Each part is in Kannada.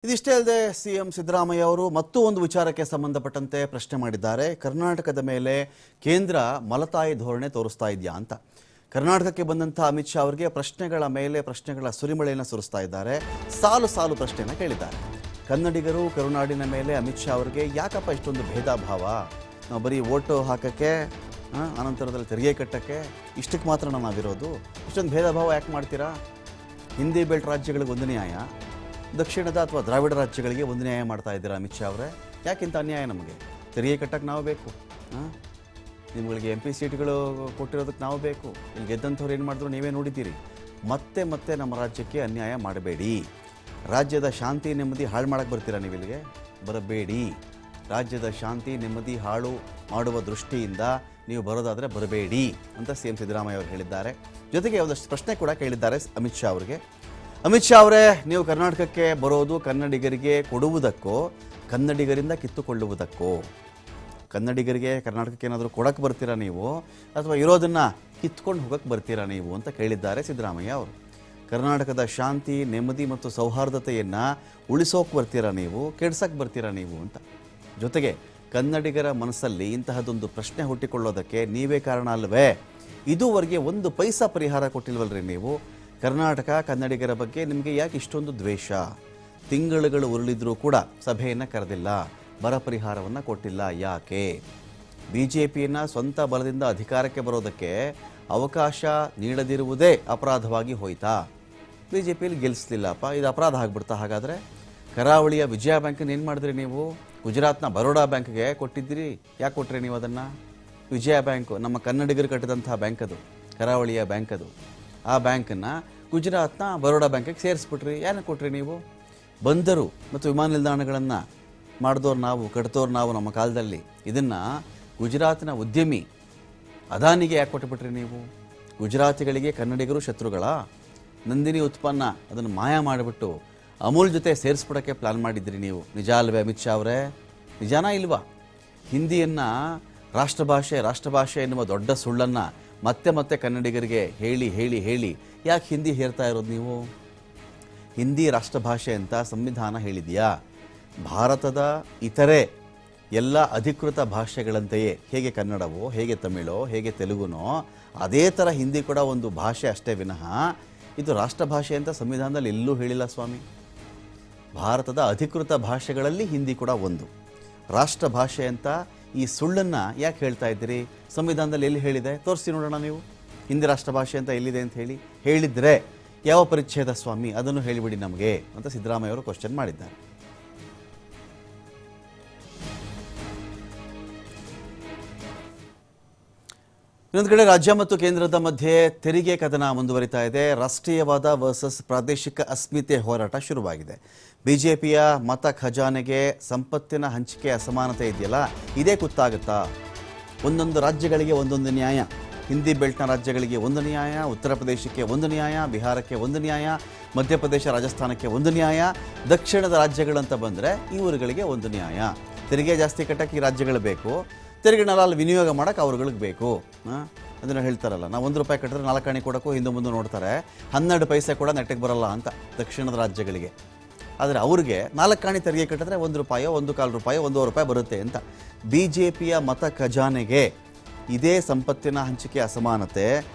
ಇದಿಷ್ಟೇ ಅಲ್ಲದೆ ಸಿಎಂ ಸಿದ್ದರಾಮಯ್ಯ ಅವರು ಮತ್ತೂ ಒಂದು ವಿಚಾರಕ್ಕೆ ಸಂಬಂಧಪಟ್ಟಂತೆ ಪ್ರಶ್ನೆ ಮಾಡಿದ್ದಾರೆ. ಕರ್ನಾಟಕದ ಮೇಲೆ ಕೇಂದ್ರ ಮಲತಾಯಿ ಧೋರಣೆ ತೋರಿಸ್ತಾ ಇದೆಯಾ ಅಂತ. ಕರ್ನಾಟಕಕ್ಕೆ ಬಂದಂಥ ಅಮಿತ್ ಶಾ ಅವರಿಗೆ ಪ್ರಶ್ನೆಗಳ ಮೇಲೆ ಪ್ರಶ್ನೆಗಳ ಸುರಿಮಳೆಯನ್ನು ಸುರಿಸ್ತಾ ಇದ್ದಾರೆ. ಸಾಲು ಸಾಲು ಪ್ರಶ್ನೆಯನ್ನು ಕೇಳಿದ್ದಾರೆ. ಕನ್ನಡಿಗರು ಕರುನಾಡಿನ ಮೇಲೆ ಅಮಿತ್ ಶಾ ಅವರಿಗೆ ಯಾಕಪ್ಪ ಇಷ್ಟೊಂದು ಭೇದ ಭಾವ? ನಾವು ಬರೀ ಓಟು ಹಾಕೋಕ್ಕೆ, ಅನಂತರದಲ್ಲಿ ತೆರಿಗೆ ಕಟ್ಟಕ್ಕೆ, ಇಷ್ಟಕ್ಕೆ ಮಾತ್ರ ನಾವಿರೋದು, ಇಷ್ಟೊಂದು ಭೇದ ಭಾವ ಯಾಕೆ ಮಾಡ್ತೀರಾ? ಹಿಂದಿ ಬೆಲ್ಟ್ ರಾಜ್ಯಗಳಿಗೆ ಒಂದು ನ್ಯಾಯ, ದಕ್ಷಿಣದ ಅಥವಾ ದ್ರಾವಿಡ ರಾಜ್ಯಗಳಿಗೆ ಒಂದು ನ್ಯಾಯ ಮಾಡ್ತಾ ಇದ್ದೀರಾ ಅಮಿತ್ ಶಾ ಅವರೇ? ಯಾಕಿಂತ ಅನ್ಯಾಯ ನಮಗೆ? ತೆರಿಗೆ ಕಟ್ಟಕ್ಕೆ ನಾವು ಬೇಕು, ನಿಮ್ಗಳಿಗೆ MP ಸೀಟ್ಗಳು ಕೊಟ್ಟಿರೋದಕ್ಕೆ ನಾವು ಬೇಕು. ಇಲ್ಲಿ ಗೆದ್ದಂಥವ್ರು ಏನು ಮಾಡಿದ್ರು ನೀವೇ ನೋಡಿದ್ದೀರಿ. ಮತ್ತೆ ಮತ್ತೆ ನಮ್ಮ ರಾಜ್ಯಕ್ಕೆ ಅನ್ಯಾಯ ಮಾಡಬೇಡಿ. ರಾಜ್ಯದ ಶಾಂತಿ ನೆಮ್ಮದಿ ಹಾಳು ಮಾಡೋಕ್ಕೆ ಬರ್ತೀರಾ ನೀವು ಇಲ್ಲಿಗೆ? ಬರಬೇಡಿ. ರಾಜ್ಯದ ಶಾಂತಿ ನೆಮ್ಮದಿ ಹಾಳು ಮಾಡುವ ದೃಷ್ಟಿಯಿಂದ ನೀವು ಬರೋದಾದರೆ ಬರಬೇಡಿ ಅಂತ CM ಸಿದ್ದರಾಮಯ್ಯ ಅವರು ಹೇಳಿದ್ದಾರೆ. ಜೊತೆಗೆ ಒಂದಷ್ಟು ಪ್ರಶ್ನೆ ಕೂಡ ಕೇಳಿದ್ದಾರೆ ಅಮಿತ್ ಶಾ ಅವರಿಗೆ. ಅಮಿತ್ ಶಾ ಅವರೇ, ನೀವು ಕರ್ನಾಟಕಕ್ಕೆ ಬರೋದು ಕನ್ನಡಿಗರಿಗೆ ಕೊಡುವುದಕ್ಕೋ ಕನ್ನಡಿಗರಿಂದ ಕಿತ್ತುಕೊಳ್ಳುವುದಕ್ಕೋ? ಕನ್ನಡಿಗರಿಗೆ ಕರ್ನಾಟಕಕ್ಕೆ ಏನಾದರೂ ಕೊಡಕ್ಕೆ ಬರ್ತೀರಾ ನೀವು, ಅಥವಾ ಇರೋದನ್ನು ಕಿತ್ಕೊಂಡು ಹೋಗಕ್ಕೆ ಬರ್ತೀರಾ ನೀವು ಅಂತ ಕೇಳಿದ್ದಾರೆ ಸಿದ್ದರಾಮಯ್ಯ ಅವರು. ಕರ್ನಾಟಕದ ಶಾಂತಿ ನೆಮ್ಮದಿ ಮತ್ತು ಸೌಹಾರ್ದತೆಯನ್ನು ಉಳಿಸೋಕೆ ಬರ್ತೀರಾ ನೀವು, ಕೆಡ್ಸಕ್ಕೆ ಬರ್ತೀರಾ ನೀವು ಅಂತ. ಜೊತೆಗೆ ಕನ್ನಡಿಗರ ಮನಸ್ಸಲ್ಲಿ ಇಂತಹದೊಂದು ಪ್ರಶ್ನೆ ಹುಟ್ಟಿಕೊಳ್ಳೋದಕ್ಕೆ ನೀವೇ ಕಾರಣ ಅಲ್ವೇ? ಇದುವರೆಗೆ ಒಂದು ಪೈಸಾ ಪರಿಹಾರ ಕೊಟ್ಟಿಲ್ವಲ್ರಿ ನೀವು? ಕರ್ನಾಟಕ ಕನ್ನಡಿಗರ ಬಗ್ಗೆ ನಿಮಗೆ ಯಾಕೆ ಇಷ್ಟೊಂದು ದ್ವೇಷ? ತಿಂಗಳುಗಳು ಉರುಳಿದ್ರೂ ಕೂಡ ಸಭೆಯನ್ನು ಕರೆದಿಲ್ಲ, ಬರ ಪರಿಹಾರವನ್ನು ಕೊಟ್ಟಿಲ್ಲ, ಯಾಕೆ? BJPಯನ್ನು ಸ್ವಂತ ಬಲದಿಂದ ಅಧಿಕಾರಕ್ಕೆ ಬರೋದಕ್ಕೆ ಅವಕಾಶ ನೀಡದಿರುವುದೇ ಅಪರಾಧವಾಗಿ ಹೋಯ್ತಾ? BJPಯಲ್ಲಿ ಗೆಲ್ಲಿಸಲಿಲ್ಲಪ್ಪ, ಇದು ಅಪರಾಧ ಆಗ್ಬಿಡ್ತಾ? ಹಾಗಾದರೆ ಕರಾವಳಿಯ ವಿಜಯ ಬ್ಯಾಂಕನ್ನು ಏನು ಮಾಡಿದ್ರಿ ನೀವು? ಗುಜರಾತ್ನ ಬರೋಡಾ ಬ್ಯಾಂಕ್ಗೆ ಕೊಟ್ಟಿದ್ದೀರಿ. ಯಾಕೆ ಕೊಟ್ರಿ ನೀವು ಅದನ್ನು? ವಿಜಯ ಬ್ಯಾಂಕು ನಮ್ಮ ಕನ್ನಡಿಗರು ಕಟ್ಟಿದಂಥ ಬ್ಯಾಂಕ್, ಅದು ಕರಾವಳಿಯ ಬ್ಯಾಂಕ್. ಅದು ಆ ಬ್ಯಾಂಕನ್ನು ಗುಜರಾತ್ನ ಬರೋಡಾ ಬ್ಯಾಂಕಿಗೆ ಸೇರಿಸ್ಬಿಟ್ರಿ. ಏನಕ್ಕೆ ಕೊಟ್ರಿ ನೀವು? ಬಂದರು ಮತ್ತು ವಿಮಾನ ನಿಲ್ದಾಣಗಳನ್ನು ಮಾಡಿದವ್ರು ನಾವು, ಕಟ್ತೋರು ನಾವು ನಮ್ಮ ಕಾಲದಲ್ಲಿ. ಇದನ್ನು ಗುಜರಾತಿನ ಉದ್ಯಮಿ ಅದಾನಿಗೆ ಯಾಕೆ ಕೊಟ್ಟುಬಿಟ್ರಿ ನೀವು? ಗುಜರಾತಿಗಳಿಗೆ ಕನ್ನಡಿಗರು ಶತ್ರುಗಳ? ನಂದಿನಿ ಉತ್ಪನ್ನ ಅದನ್ನು ಮಾಯ ಮಾಡಿಬಿಟ್ಟು ಅಮೂಲ್ ಜೊತೆ ಸೇರಿಸ್ಬಿಡೋಕ್ಕೆ ಪ್ಲಾನ್ ಮಾಡಿದ್ರಿ ನೀವು. ನಿಜ ಅಲ್ವೇ ಅಮಿತ್ ಶಾ ಅವರೇ? ನಿಜಾನಾ ಇಲ್ವಾ? ಹಿಂದಿಯನ್ನು ರಾಷ್ಟ್ರಭಾಷೆ ಎನ್ನುವ ದೊಡ್ಡ ಸುಳ್ಳನ್ನು ಮತ್ತೆ ಮತ್ತೆ ಕನ್ನಡಿಗರಿಗೆ ಹೇಳಿ ಹೇಳಿ ಹೇಳಿ ಯಾಕೆ ಹಿಂದಿ ಹೇರ್ತಾ ಇರೋದು ನೀವು? ಹಿಂದಿ ರಾಷ್ಟ್ರಭಾಷೆ ಅಂತ ಸಂವಿಧಾನ ಹೇಳಿದೆಯಾ? ಭಾರತದ ಇತರೆ ಎಲ್ಲ ಅಧಿಕೃತ ಭಾಷೆಗಳಂತೆಯೇ ಹೇಗೆ ಕನ್ನಡವೋ, ಹೇಗೆ ತಮಿಳೋ, ಹೇಗೆ ತೆಲುಗುನೋ, ಅದೇ ಥರ ಹಿಂದಿ ಕೂಡ ಒಂದು ಭಾಷೆ ಅಷ್ಟೇ ವಿನಃ ಇದು ರಾಷ್ಟ್ರಭಾಷೆ ಅಂತ ಸಂವಿಧಾನದಲ್ಲಿ ಎಲ್ಲೂ ಹೇಳಿಲ್ಲ ಸ್ವಾಮಿ. ಭಾರತದ ಅಧಿಕೃತ ಭಾಷೆಗಳಲ್ಲಿ ಹಿಂದಿ ಕೂಡ ಒಂದು. ರಾಷ್ಟ್ರಭಾಷೆ ಅಂತ ಈ ಸುಳ್ಳನ್ನು ಯಾಕೆ ಹೇಳ್ತಾ ಇದ್ದೀರಿ? ಸಂವಿಧಾನದಲ್ಲಿ ಎಲ್ಲಿ ಹೇಳಿದೆ? ತೋರಿಸಿ ನೋಡೋಣ ನೀವು. ಹಿಂದಿ ರಾಷ್ಟ್ರಭಾಷೆ ಅಂತ ಎಲ್ಲಿದೆ ಅಂತ ಹೇಳಿ. ಹೇಳಿದರೆ ಯಾವ ಪರಿಚ್ಛೇದ ಸ್ವಾಮಿ, ಅದನ್ನು ಹೇಳಿಬಿಡಿ ನಮಗೆ ಅಂತ ಸಿದ್ದರಾಮಯ್ಯ ಅವರು ಕ್ವಶನ್ ಮಾಡಿದ್ದಾರೆ. ಇನ್ನೊಂದು ಕಡೆ ರಾಜ್ಯ ಮತ್ತು ಕೇಂದ್ರದ ಮಧ್ಯೆ ತೆರಿಗೆ ಕದನ ಮುಂದುವರಿತಾ ಇದೆ. ರಾಷ್ಟ್ರೀಯವಾದ ವರ್ಸಸ್ ಪ್ರಾದೇಶಿಕ ಅಸ್ಮಿತೆ ಹೋರಾಟ ಶುರುವಾಗಿದೆ. BJPಯ ಮತ ಖಜಾನೆಗೆ ಸಂಪತ್ತಿನ ಹಂಚಿಕೆ ಅಸಮಾನತೆ ಇದೆಯಲ್ಲ, ಇದೇ ಗೊತ್ತಾಗುತ್ತಾ? ಒಂದೊಂದು ರಾಜ್ಯಗಳಿಗೆ ಒಂದೊಂದು ನ್ಯಾಯ. ಹಿಂದಿ ಬೆಲ್ಟ್ನ ರಾಜ್ಯಗಳಿಗೆ ಒಂದು ನ್ಯಾಯ, ಉತ್ತರ ಪ್ರದೇಶಕ್ಕೆ ಒಂದು ನ್ಯಾಯ, ಬಿಹಾರಕ್ಕೆ ಒಂದು ನ್ಯಾಯ, ಮಧ್ಯಪ್ರದೇಶ ರಾಜಸ್ಥಾನಕ್ಕೆ ಒಂದು ನ್ಯಾಯ, ದಕ್ಷಿಣದ ರಾಜ್ಯಗಳಂತ ಬಂದರೆ ಈ ಊರುಗಳಿಗೆ ಒಂದು ನ್ಯಾಯ. ತೆರಿಗೆ ಜಾಸ್ತಿ ಕಟ್ಟಕ್ಕೆ ಈ ರಾಜ್ಯಗಳು ಬೇಕು, ತೆರಿಗೆನೆಲ್ಲ ಅಲ್ಲಿ ವಿನಿಯೋಗ ಮಾಡೋಕ್ಕೆ ಅವ್ರುಗಳಿಗೆ ಬೇಕು. ಅದನ್ನು ಹೇಳ್ತಾರಲ್ಲ, ನಾವು ₹1 ಕಟ್ಟಿದ್ರೆ 4 ಆಣೆ ಕೊಡೋಕ್ಕೂ ಹಿಂದೆ ಮುಂದೆ ನೋಡ್ತಾರೆ, 12 ಪೈಸೆ ಕೂಡ ನೆಟ್ಟಿಗೆ ಬರಲ್ಲ ಅಂತ ದಕ್ಷಿಣದ ರಾಜ್ಯಗಳಿಗೆ. ಆದರೆ ಅವ್ರಿಗೆ 4 ಆಣೆ ತೆರಿಗೆ ಕಟ್ಟಿದ್ರೆ ₹1, ₹1.25, ₹1.5 ಬರುತ್ತೆ ಅಂತ. BJPಯ ಮತ ಖಜಾನೆಗೆ ಇದೇ ಸಂಪತ್ತಿನ ಹಂಚಿಕೆ ಅಸಮಾನತೆ,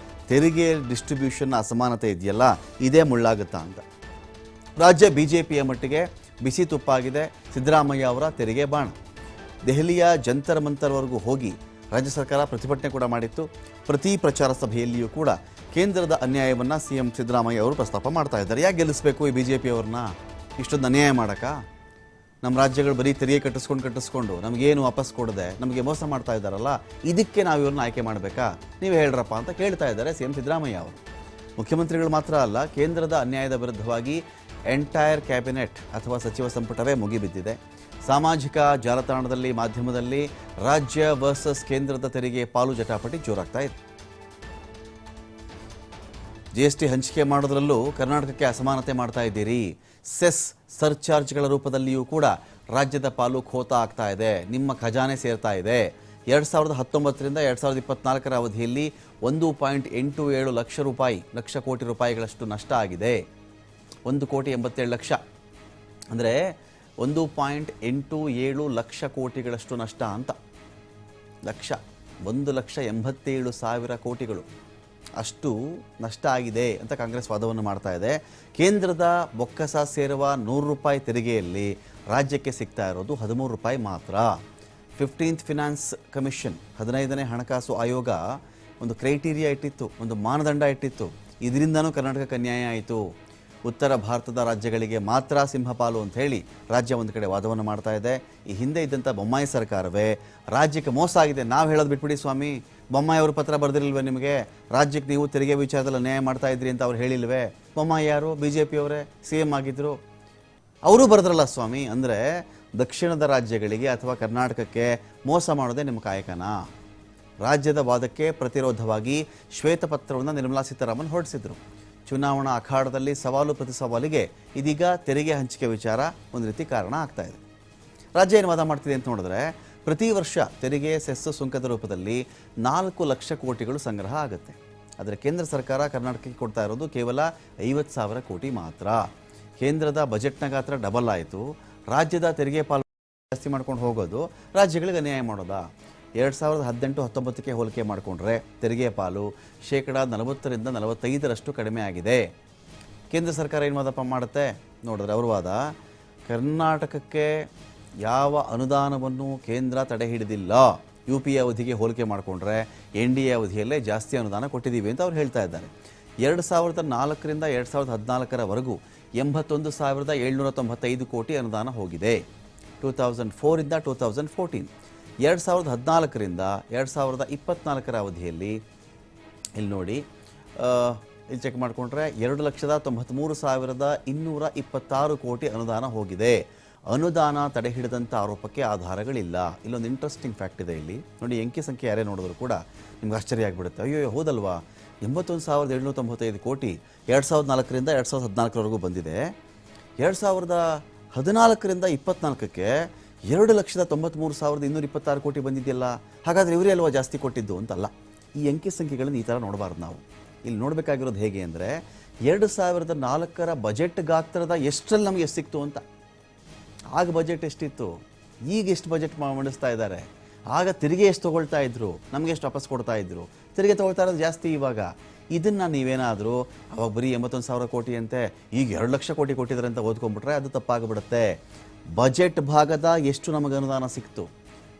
ತೆರಿಗೆ ಡಿಸ್ಟ್ರಿಬ್ಯೂಷನ್ನ ಅಸಮಾನತೆ ಇದೆಯಲ್ಲ, ಇದೇ ಮುಳ್ಳಾಗುತ್ತಾ ಅಂತ. ರಾಜ್ಯ BJPಯ ಮಟ್ಟಿಗೆ ಬಿಸಿ ತುಪ್ಪಾಗಿದೆ ಸಿದ್ದರಾಮಯ್ಯ ಅವರ ತೆರಿಗೆ ಬಾಣ. ದೆಹಲಿಯ ಜಂತರ್ ಮಂತರ್ವರೆಗೂ ಹೋಗಿ ರಾಜ್ಯ ಸರ್ಕಾರ ಪ್ರತಿಭಟನೆ ಕೂಡ ಮಾಡಿತ್ತು. ಪ್ರತಿ ಪ್ರಚಾರ ಸಭೆಯಲ್ಲಿಯೂ ಕೂಡ ಕೇಂದ್ರದ ಅನ್ಯಾಯವನ್ನು CM ಸಿದ್ದರಾಮಯ್ಯ ಅವರು ಪ್ರಸ್ತಾಪ ಮಾಡ್ತಾ ಇದ್ದಾರೆ. ಯಾಕೆ ಗೆಲ್ಲಿಸಬೇಕು ಈ BJP ಅವ್ರನ್ನ? ಇಷ್ಟೊಂದು ಅನ್ಯಾಯ ಮಾಡೋಕ್ಕ? ನಮ್ಮ ರಾಜ್ಯಗಳು ಬರೀ ತೆರಿಗೆ ಕಟ್ಟಿಸ್ಕೊಂಡು ನಮಗೇನು ವಾಪಸ್ ಕೊಡದೆ ನಮಗೆ ಮೋಸ ಮಾಡ್ತಾ ಇದ್ದಾರಲ್ಲ, ಇದಕ್ಕೆ ನಾವು ಇವ್ರನ್ನ ಆಯ್ಕೆ ಮಾಡಬೇಕಾ? ನೀವೇ ಹೇಳ್ರಪ್ಪ ಅಂತ ಕೇಳ್ತಾ ಇದ್ದಾರೆ CM ಸಿದ್ದರಾಮಯ್ಯ ಅವರು. ಮುಖ್ಯಮಂತ್ರಿಗಳು ಮಾತ್ರ ಅಲ್ಲ, ಕೇಂದ್ರದ ಅನ್ಯಾಯದ ವಿರುದ್ಧವಾಗಿ ಎಂಟೈರ್ ಕ್ಯಾಬಿನೆಟ್ ಅಥವಾ ಸಚಿವ ಸಂಪುಟವೇ ಮುಗಿಬಿದ್ದಿದೆ. ಸಾಮಾಜಿಕ ಜಾಲತಾಣದಲ್ಲಿ, ಮಾಧ್ಯಮದಲ್ಲಿ ರಾಜ್ಯ ವರ್ಸಸ್ ಕೇಂದ್ರದ ತೆರಿಗೆ ಪಾಲು ಜಟಾಪಟಿ ಜೋರಾಗ್ತಾ ಇದೆ. GST ಹಂಚಿಕೆ ಮಾಡೋದ್ರಲ್ಲೂ ಕರ್ನಾಟಕಕ್ಕೆ ಅಸಮಾನತೆ ಮಾಡ್ತಾ ಇದ್ದೀರಿ. ಸೆಸ್ ಸರ್ಚಾರ್ಜ್ಗಳ ರೂಪದಲ್ಲಿಯೂ ಕೂಡ ರಾಜ್ಯದ ಪಾಲು ಖೋತ ಆಗ್ತಾ ಇದೆ, ನಿಮ್ಮ ಖಜಾನೆ ಸೇರ್ತಾ ಇದೆ. 2019ರಿಂದ 2024ರ ಅವಧಿಯಲ್ಲಿ 1.87 ಲಕ್ಷ ಕೋಟಿ ರೂಪಾಯಿಗಳಷ್ಟು ನಷ್ಟ ಆಗಿದೆ. 1,87,00,000 ಅಂದರೆ 1.87 ಲಕ್ಷ ಕೋಟಿಗಳಷ್ಟು ನಷ್ಟ ಅಂತ. 1,87,000 ಕೋಟಿಗಳು ಅಷ್ಟು ನಷ್ಟ ಆಗಿದೆ ಅಂತ ಕಾಂಗ್ರೆಸ್ ವಾದವನ್ನು ಮಾಡ್ತಾ ಇದೆ. ಕೇಂದ್ರದ ಬೊಕ್ಕಸ ಸೇರುವ 100 ರೂಪಾಯಿ ತೆರಿಗೆಯಲ್ಲಿ ರಾಜ್ಯಕ್ಕೆ ಸಿಗ್ತಾ ಇರೋದು 13 ರೂಪಾಯಿ ಮಾತ್ರ. 15th ಫಿನಾನ್ಸ್ ಕಮಿಷನ್ 15ನೇ ಹಣಕಾಸು ಆಯೋಗ ಒಂದು ಕ್ರೈಟೀರಿಯಾ ಇಟ್ಟಿತ್ತು, ಒಂದು ಮಾನದಂಡ ಇಟ್ಟಿತ್ತು. ಇದರಿಂದನೂ ಕರ್ನಾಟಕಕ್ಕೆ ಅನ್ಯಾಯ ಆಯಿತು. ಉತ್ತರ ಭಾರತದ ರಾಜ್ಯಗಳಿಗೆ ಮಾತ್ರ ಸಿಂಹಪಾಲು ಅಂತ ಹೇಳಿ ರಾಜ್ಯ ಒಂದು ಕಡೆ ವಾದವನ್ನು ಮಾಡ್ತಾ ಇದೆ. ಈ ಹಿಂದೆ ಇದ್ದಂಥ ಬೊಮ್ಮಾಯಿ ಸರ್ಕಾರವೇ ರಾಜ್ಯಕ್ಕೆ ಮೋಸ ಆಗಿದೆ, ನಾವು ಹೇಳೋದು ಬಿಟ್ಬಿಡಿ ಸ್ವಾಮಿ, ಬೊಮ್ಮಾಯಿ ಅವರು ಪತ್ರ ಬರೆದಿರಲ್ವೇ ನಿಮಗೆ, ರಾಜ್ಯಕ್ಕೆ ನೀವು ತೆರಿಗೆ ವಿಚಾರದಲ್ಲಿ ಅನ್ಯಾಯ ಮಾಡ್ತಾ ಇದ್ರಿ ಅಂತ ಅವ್ರು ಹೇಳಿಲ್ವೇ? ಬೊಮ್ಮಾಯಿ ಯಾರು? BJP ಅವರೇ, CM ಆಗಿದ್ರು, ಅವರು ಬರೆದ್ರಲ್ಲ ಸ್ವಾಮಿ. ಅಂದರೆ ದಕ್ಷಿಣದ ರಾಜ್ಯಗಳಿಗೆ ಅಥವಾ ಕರ್ನಾಟಕಕ್ಕೆ ಮೋಸ ಮಾಡೋದೇ ನಿಮ್ಮ ಕಾಯಕನಾ? ರಾಜ್ಯದ ವಾದಕ್ಕೆ ಪ್ರತಿರೋಧವಾಗಿ ಶ್ವೇತಪತ್ರವನ್ನು ನಿರ್ಮಲಾ ಸೀತಾರಾಮನ್ ಹೊರಡಿಸಿದ್ರು. ಚುನಾವಣಾ ಅಖಾಡದಲ್ಲಿ ಸವಾಲು ಪ್ರತಿ ಸವಾಲಿಗೆ ಇದೀಗ ತೆರಿಗೆ ಹಂಚಿಕೆ ವಿಚಾರ ಒಂದು ರೀತಿ ಕಾರಣ ಆಗ್ತಾ ಇದೆ. ರಾಜ್ಯ ಏನು ವಾದ ಮಾಡ್ತಿದೆ ಅಂತ ನೋಡಿದ್ರೆ, ಪ್ರತಿ ವರ್ಷ ತೆರಿಗೆ ಸೆಸ್ ಸುಂಕದ ರೂಪದಲ್ಲಿ 4 ಲಕ್ಷ ಕೋಟಿಗಳು ಸಂಗ್ರಹ ಆಗುತ್ತೆ. ಆದರೆ ಕೇಂದ್ರ ಸರ್ಕಾರ ಕರ್ನಾಟಕಕ್ಕೆ ಕೊಡ್ತಾ ಇರೋದು ಕೇವಲ 50,000 ಕೋಟಿ ಮಾತ್ರ. ಕೇಂದ್ರದ ಬಜೆಟ್ನ ಗಾತ್ರ ಡಬಲ್ ಆಯಿತು. ರಾಜ್ಯದ ತೆರಿಗೆ ಪಾಲು ಜಾಸ್ತಿ ಮಾಡ್ಕೊಂಡು ಹೋಗೋದು ರಾಜ್ಯಗಳಿಗೆ ಅನ್ಯಾಯ ಮಾಡೋದಾ? 2018-19ಕ್ಕೆ ಹೋಲಿಕೆ ಮಾಡಿಕೊಂಡ್ರೆ ತೆರಿಗೆ ಪಾಲು 40% 45% ಕಡಿಮೆ ಆಗಿದೆ. ಕೇಂದ್ರ ಸರ್ಕಾರ ಏನು ವಾದಪ್ಪ ಮಾಡುತ್ತೆ ನೋಡಿದ್ರೆ, ಅವ್ರ ವಾದ, ಕರ್ನಾಟಕಕ್ಕೆ ಯಾವ ಅನುದಾನವನ್ನು ಕೇಂದ್ರ ತಡೆ ಹಿಡಿದಿಲ್ಲ, UPA ಅವಧಿಗೆ ಹೋಲಿಕೆ ಮಾಡಿಕೊಂಡ್ರೆ NDA ಅವಧಿಯಲ್ಲೇ ಜಾಸ್ತಿ ಅನುದಾನ ಕೊಟ್ಟಿದ್ದೀವಿ ಅಂತ ಅವ್ರು ಹೇಳ್ತಾ ಇದ್ದಾರೆ. 2004ರಿಂದ 2014ರವರೆಗೂ 81,795 ಕೋಟಿ ಅನುದಾನ ಹೋಗಿದೆ. 2004ರಿಂದ 2014, 2014ರಿಂದ 2024ರ ಅವಧಿಯಲ್ಲಿ ಇಲ್ಲಿ ನೋಡಿ, ಇಲ್ಲಿ ಚೆಕ್ ಮಾಡಿಕೊಂಡ್ರೆ 2,93,226 ಕೋಟಿ ಅನುದಾನ ಹೋಗಿದೆ. ಅನುದಾನ ತಡೆ ಹಿಡಿದಂಥ ಆರೋಪಕ್ಕೆ ಆಧಾರಗಳಿಲ್ಲ. ಇಲ್ಲೊಂದು ಇಂಟ್ರೆಸ್ಟಿಂಗ್ ಫ್ಯಾಕ್ಟ್ ಇದೆ. ಇಲ್ಲಿ ನೋಡಿ, ಅಂಕಿ ಸಂಖ್ಯೆ ಯಾರೇ ನೋಡಿದ್ರು ಕೂಡ ನಿಮ್ಗೆ ಆಶ್ಚರ್ಯ ಆಗಿಬಿಡುತ್ತೆ. ಅಯ್ಯೋ ಹೌದಲ್ವಾ, 81,795 ಕೋಟಿ 2004ರಿಂದ 2014ರವರೆಗೂ ಬಂದಿದೆ. 2014ರಿಂದ 24ಕ್ಕೆ 2,93,226 ಕೋಟಿ ಬಂದಿದೆಯಲ್ಲ, ಹಾಗಾದರೆ ಇವರೇ ಅಲ್ವಾ ಜಾಸ್ತಿ ಕೊಟ್ಟಿದ್ದು ಅಂತಲ್ಲ. ಈ ಅಂಕಿ ಸಂಖ್ಯೆಗಳನ್ನು ಈ ಥರ ನೋಡಬಾರ್ದು ನಾವು. ಇಲ್ಲಿ ನೋಡಬೇಕಾಗಿರೋದು ಹೇಗೆ ಅಂದರೆ, 2004ರ ಬಜೆಟ್ ಗಾತ್ರದ ಎಷ್ಟರಲ್ಲಿ ನಮಗೆ ಎಷ್ಟು ಸಿಕ್ತು ಅಂತ. ಆಗ ಬಜೆಟ್ ಎಷ್ಟಿತ್ತು, ಈಗ ಎಷ್ಟು ಬಜೆಟ್ ಮಂಡಿಸ್ತಾ ಇದ್ದಾರೆ. ಆಗ ತೆರಿಗೆ ಎಷ್ಟು ತೊಗೊಳ್ತಾ ಇದ್ರು, ನಮಗೆ ಎಷ್ಟು ವಾಪಸ್ ಕೊಡ್ತಾ ಇದ್ರು. ತೆರಿಗೆ ತೊಗೊಳ್ತಾ ಇರೋದು ಜಾಸ್ತಿ ಇವಾಗ. ಇದನ್ನು ನೀವೇನಾದರೂ ಅವಾಗ ಬರೀ 81,000 ಕೋಟಿ ಅಂತೆ, ಈಗ 2 ಲಕ್ಷ ಕೋಟಿ ಕೊಟ್ಟಿದ್ದಾರೆ ಅಂತ ಓದ್ಕೊಂಡ್ಬಿಟ್ರೆ ಅದು ತಪ್ಪಾಗಿಬಿಡುತ್ತೆ. ಬಜೆಟ್ ಭಾಗದ ಎಷ್ಟು ನಮಗೆ ಅನುದಾನ ಸಿಕ್ತು,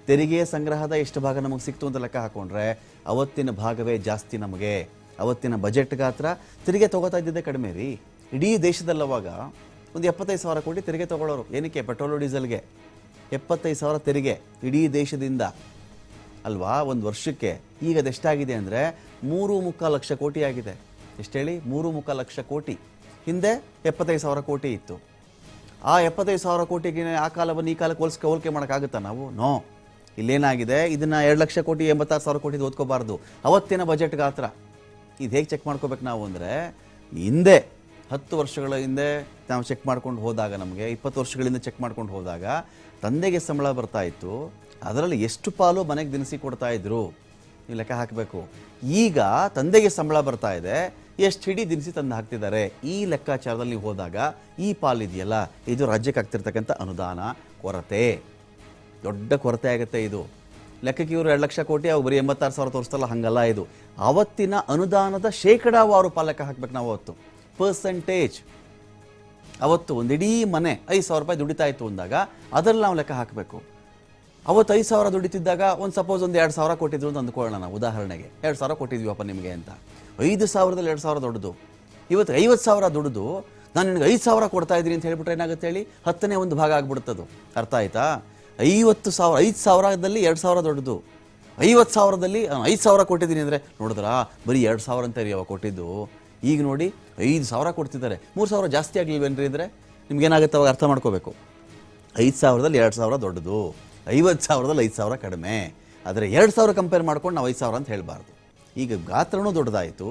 ತೆರಿಗೆ ಸಂಗ್ರಹದ ಎಷ್ಟು ಭಾಗ ನಮಗೆ ಸಿಕ್ತು ಅಂತ ಲೆಕ್ಕ ಹಾಕೊಂಡ್ರೆ ಅವತ್ತಿನ ಭಾಗವೇ ಜಾಸ್ತಿ ನಮಗೆ. ಅವತ್ತಿನ ಬಜೆಟ್ ಗಾತ್ರ ತೆರಿಗೆ ತೊಗೋತಾ ಇದ್ದಿದ್ದೇ ಕಡಿಮೆ ರೀ. ಇಡೀ ದೇಶದಲ್ಲವಾಗ ಒಂದು 75,000 ಕೋಟಿ ತೆರಿಗೆ ತೊಗೊಳ್ಳೋರು. ಏನಕ್ಕೆ? ಪೆಟ್ರೋಲು ಡೀಸೆಲ್ಗೆ 75,000 ತೆರಿಗೆ ಇಡೀ ದೇಶದಿಂದ ಅಲ್ವಾ ಒಂದು ವರ್ಷಕ್ಕೆ. ಈಗ ಅದೆಷ್ಟಾಗಿದೆ ಅಂದರೆ 3.25 ಲಕ್ಷ ಕೋಟಿ ಆಗಿದೆ. ಎಷ್ಟು ಹೇಳಿ? 3.25 ಲಕ್ಷ ಕೋಟಿ. ಹಿಂದೆ 75,000 ಕೋಟಿ ಇತ್ತು. ಆ 75,000 ಕೋಟಿಗೆ ಆ ಕಾಲವನ್ನು ಈ ಕಾಲಕ್ಕೆ ಹೋಲಿಕೆ ಮಾಡೋಕ್ಕಾಗುತ್ತಾ ನಾವು? ನೋ. ಇಲ್ಲೇನಾಗಿದೆ, ಇದನ್ನು 2 ಲಕ್ಷ ಕೋಟಿ 86,000 ಕೋಟಿ ಓದ್ಕೋಬಾರ್ದು. ಅವತ್ತಿನ ಬಜೆಟ್ ಗಾತ್ರ. ಇದು ಹೇಗೆ ಚೆಕ್ ಮಾಡ್ಕೋಬೇಕು ನಾವು ಅಂದರೆ, ಹಿಂದೆ 10 ವರ್ಷಗಳ ಹಿಂದೆ ನಾವು ಚೆಕ್ ಮಾಡ್ಕೊಂಡು ಹೋದಾಗ, ನಮಗೆ 20 ವರ್ಷಗಳಿಂದ ಚೆಕ್ ಮಾಡ್ಕೊಂಡು ಹೋದಾಗ ತಂದೆಗೆ ಸಂಬಳ ಬರ್ತಾ ಇತ್ತು, ಅದರಲ್ಲಿ ಎಷ್ಟು ಪಾಲು ಮನೆಗೆ ದಿನಸಿ ಕೊಡ್ತಾ ಇದ್ರು ನೀವು ಲೆಕ್ಕ ಹಾಕಬೇಕು. ಈಗ ತಂದೆಗೆ ಸಂಬಳ ಬರ್ತಾ ಇದೆ, ಎಷ್ಟು ಹಿಡಿ ದಿನಸಿ ತಂದು ಹಾಕ್ತಿದ್ದಾರೆ. ಈ ಲೆಕ್ಕಾಚಾರದಲ್ಲಿ ನೀವು ಹೋದಾಗ ಈ ಪಾಲಿದೆಯಲ್ಲ, ಇದು ರಾಜ್ಯಕ್ಕೆ ಆಗ್ತಿರ್ತಕ್ಕಂಥ ಅನುದಾನ ಕೊರತೆ, ದೊಡ್ಡ ಕೊರತೆ ಆಗುತ್ತೆ. ಇದು ಲೆಕ್ಕಕ್ಕೆ ಇವರು 2 ಲಕ್ಷ ಕೋಟಿ, ಅವು ಬರೀ 86,000 ತೋರಿಸ್ತಲ್ಲ, ಹಂಗಲ್ಲ. ಇದು ಅವತ್ತಿನ ಅನುದಾನದ ಶೇಕಡಾವಾರು ಲೆಕ್ಕ ಹಾಕ್ಬೇಕು ನಾವು. ಅವತ್ತು ಪರ್ಸೆಂಟೇಜ್, ಅವತ್ತು ಒಂದು ಇಡೀ ಮನೆ 5,000 ರೂಪಾಯಿ ದುಡಿತಾ ಇತ್ತು ಅಂದಾಗ ಅದರಲ್ಲಿ ನಾವು ಲೆಕ್ಕ ಹಾಕಬೇಕು. ಅವತ್ತು 5,000 ದುಡಿತಿದ್ದಾಗ ಒಂದು ಸಪೋಸ್ ಒಂದು 2,000 ಕೊಟ್ಟಿದ್ರು ಅಂತ ಅಂದ್ಕೊಳ್ಳೋಣ ನಾವು. ಉದಾಹರಣೆಗೆ 2,000 ಕೊಟ್ಟಿದ್ವಿಪ್ಪ ನಿಮಗೆ ಅಂತ. 5,000ದಲ್ಲಿ 2,000 ದೊಡ್ಡದು. ಇವತ್ತು 50,000 ದುಡಿದು ನಾನು ನಿನಗೆ 5,000 ಕೊಡ್ತಾ ಇದ್ದೀನಿ ಅಂತ ಹೇಳ್ಬಿಟ್ರೆ ಏನಾಗುತ್ತೆ ಹೇಳಿ? 10ನೇ ಒಂದು ಭಾಗ ಆಗ್ಬಿಡ್ತದು. ಅರ್ಥ ಆಯ್ತಾ? 5,000ದಲ್ಲಿ 2,000 ದೊಡ್ಡದು. 50,000ದಲ್ಲಿ 5,000 ಕೊಟ್ಟಿದ್ದೀನಿ ಅಂದರೆ ನೋಡಿದ್ರಾ, ಬರೀ 2,000 ಅಂತ ರೀ ಅವಾಗ ಕೊಟ್ಟಿದ್ದು. ಈಗ ನೋಡಿ 5,000 ಕೊಡ್ತಿದ್ದಾರೆ. 3,000 ಜಾಸ್ತಿ ಆಗಲಿಲ್ವೇನ್ರಿ ಅಂದರೆ ನಿಮ್ಗೇನಾಗುತ್ತೆ ಅವಾಗ ಅರ್ಥ ಮಾಡ್ಕೋಬೇಕು. 5,000ದಲ್ಲಿ 2,000 ದೊಡ್ಡದು, 50,000ದಲ್ಲಿ 5,000 ಕಡಿಮೆ. ಆದರೆ 2,000 ಕಂಪೇರ್ ಮಾಡ್ಕೊಂಡು ನಾವು 5,000 ಅಂತ ಹೇಳಬಾರ್ದು. ಈಗ ಗಾತ್ರನೂ ದೊಡ್ಡದಾಯಿತು,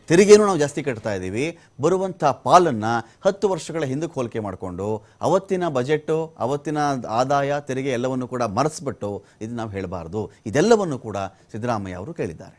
ತೆರಿಗೆನೂ ನಾವು ಜಾಸ್ತಿ ಕಟ್ತಾ ಇದ್ದೀವಿ. ಬರುವಂಥ ಪಾಲನ್ನು 10 ವರ್ಷಗಳ ಹಿಂದಕ್ಕೆ ಹೋಲಿಕೆ ಮಾಡಿಕೊಂಡು ಅವತ್ತಿನ ಬಜೆಟ್ಟು, ಅವತ್ತಿನ ಆದಾಯ, ತೆರಿಗೆ ಎಲ್ಲವನ್ನು ಕೂಡ ಮರೆಸ್ಬಿಟ್ಟು ಇದು ನಾವು ಹೇಳಬಾರ್ದು. ಇದೆಲ್ಲವನ್ನು ಕೂಡ ಸಿದ್ದರಾಮಯ್ಯ ಅವರು ಕೇಳಿದ್ದಾರೆ.